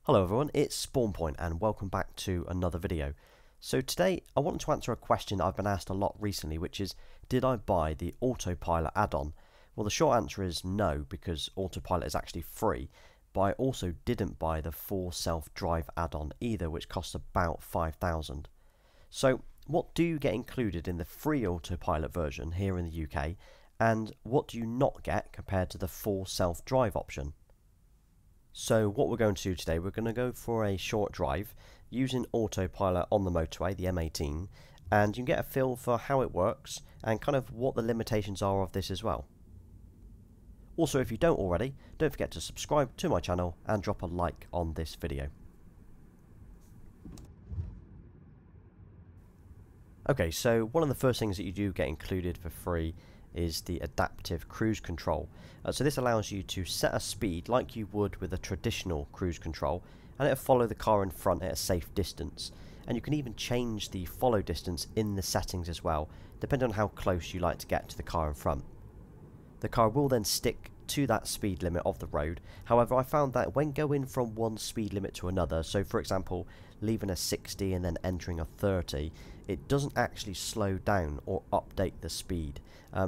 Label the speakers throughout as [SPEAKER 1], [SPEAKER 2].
[SPEAKER 1] Hello everyone, it's SpawnPoint and welcome back to another video. So today I want to answer a question that I've been asked a lot recently, which is, did I buy the Autopilot add-on? Well, the short answer is no, because Autopilot is actually free, but I also didn't buy the full self-drive add-on either, which costs about $5,000. So what do you get included in the free Autopilot version here in the UK, and what do you not get compared to the full self-drive option? So what we're going to do today, we're going to go for a short drive using Autopilot on the motorway, the M18, and you can get a feel for how it works and kind of what the limitations are of this as well. Also, if you don't already, don't forget to subscribe to my channel and drop a like on this video. Okay, so one of the first things that you do get included for free is the adaptive cruise control. So this allows you to set a speed like you would with a traditional cruise control, and it'll follow the car in front at a safe distance. And you can even change the follow distance in the settings as well, depending on how close you like to get to the car in front. The car will then stick to that speed limit of the road. However, I found that when going from one speed limit to another, so for example leaving a 60 and then entering a 30, it doesn't actually slow down or update the speed.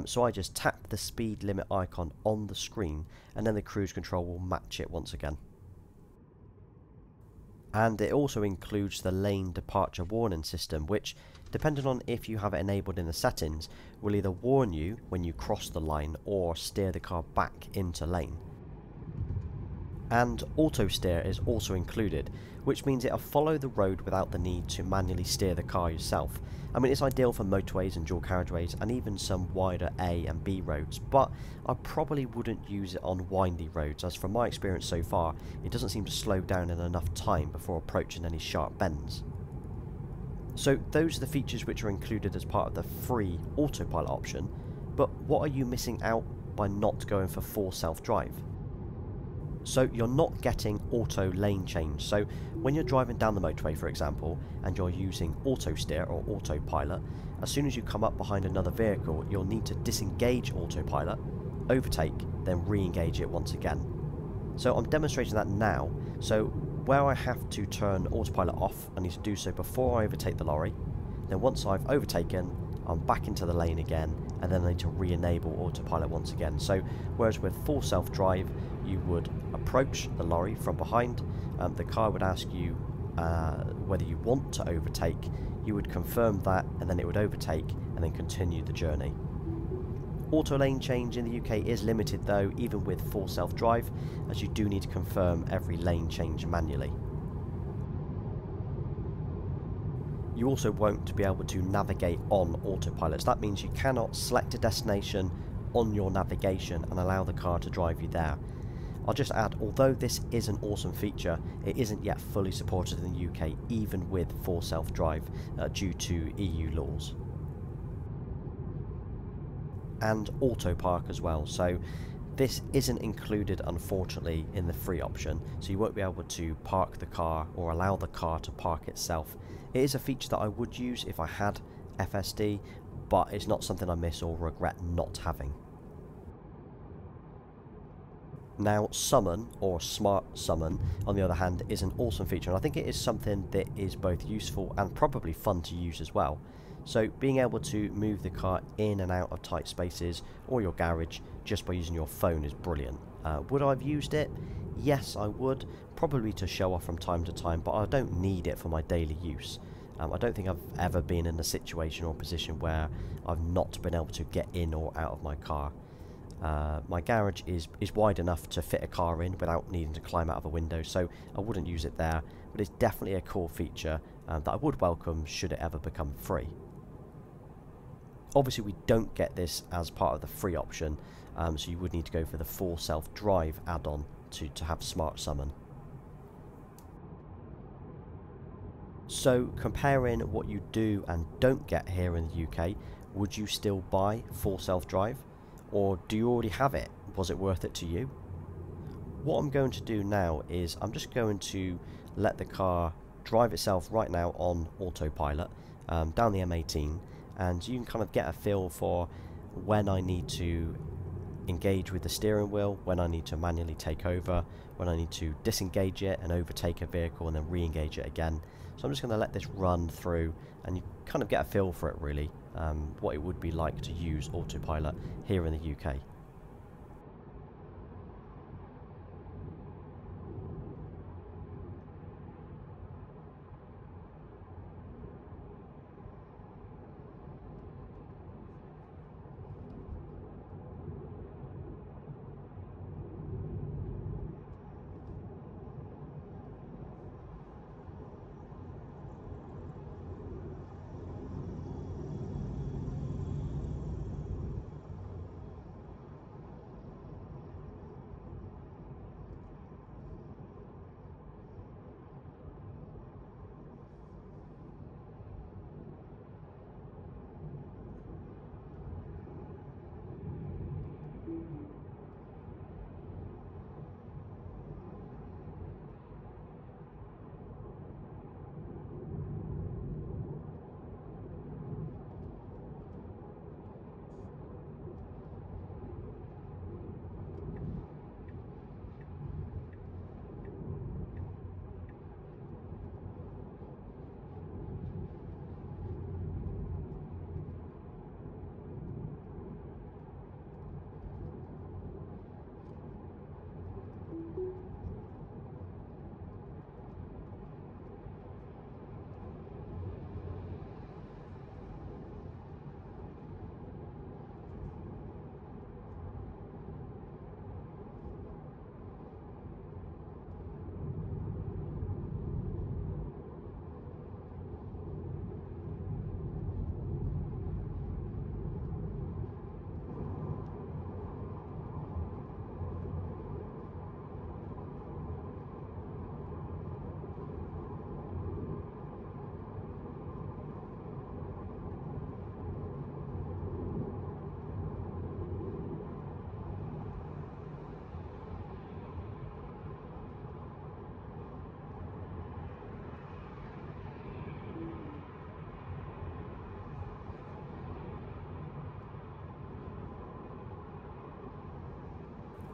[SPEAKER 1] So I just tap the speed limit icon on the screen and then the cruise control will match it once again. And it also includes the lane departure warning system, which, depending on if you have it enabled in the settings, will either warn you when you cross the line or steer the car back into lane. And Autosteer is also included, which means it'll follow the road without the need to manually steer the car yourself. I mean, it's ideal for motorways and dual carriageways and even some wider A and B roads, but I probably wouldn't use it on windy roads, as from my experience so far, it doesn't seem to slow down in enough time before approaching any sharp bends. So those are the features which are included as part of the free Autopilot option, but what are you missing out by not going for full self-drive? So you're not getting auto lane change. So when you're driving down the motorway, for example, and you're using Autosteer or Autopilot, as soon as you come up behind another vehicle, you'll need to disengage Autopilot, overtake, then re-engage it once again. So I'm demonstrating that now. So where I have to turn Autopilot off, I need to do so before I overtake the lorry. Then once I've overtaken, I'm back into the lane again, and then I need to re-enable Autopilot once again. So whereas with full self-drive, you would approach the lorry from behind, the car would ask you whether you want to overtake, you would confirm that, and then it would overtake and then continue the journey. Auto lane change in the UK is limited though, even with full self-drive, as you do need to confirm every lane change manually. You also won't be able to navigate on Autopilot. So that means you cannot select a destination on your navigation and allow the car to drive you there. I'll just add, although this is an awesome feature, it isn't yet fully supported in the UK, even with full self-drive, due to EU laws. And auto park as well, so this isn't included unfortunately in the free option, so you won't be able to park the car or allow the car to park itself. It is a feature that I would use if I had FSD, but it's not something I miss or regret not having. Now, summon, or smart summon, on the other hand, is an awesome feature, and I think it is something that is both useful and probably fun to use as well. So being able to move the car in and out of tight spaces or your garage just by using your phone is brilliant. Would I have used it? Yes, I would, probably to show off from time to time, but I don't need it for my daily use. I don't think I've ever been in a situation or position where I've not been able to get in or out of my car. My garage is wide enough to fit a car in without needing to climb out of a window, so I wouldn't use it there, but it's definitely a cool feature that I would welcome should it ever become free. Obviously we don't get this as part of the free option, so you would need to go for the full self-drive add-on to have smart summon. So comparing what you do and don't get here in the UK, would you still buy full self-drive? Or do you already have it? Was it worth it to you? What I'm going to do now is I'm just going to let the car drive itself right now on Autopilot down the M18, and you can kind of get a feel for when I need to engage with the steering wheel, when I need to manually take over, when I need to disengage it and overtake a vehicle and then re-engage it again. So I'm just going to let this run through and you kind of get a feel for it really, what it would be like to use Autopilot here in the UK.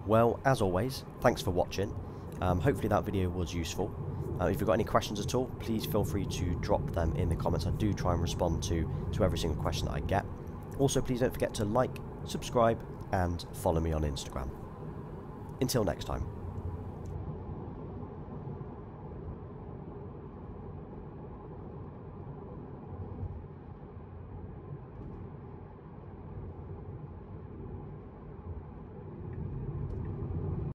[SPEAKER 1] Well, as always, thanks for watching. Hopefully that video was useful. If you've got any questions at all, please feel free to drop them in the comments. I do try and respond to every single question that I get. Also, please don't forget to like, subscribe, and follow me on Instagram. Until next time.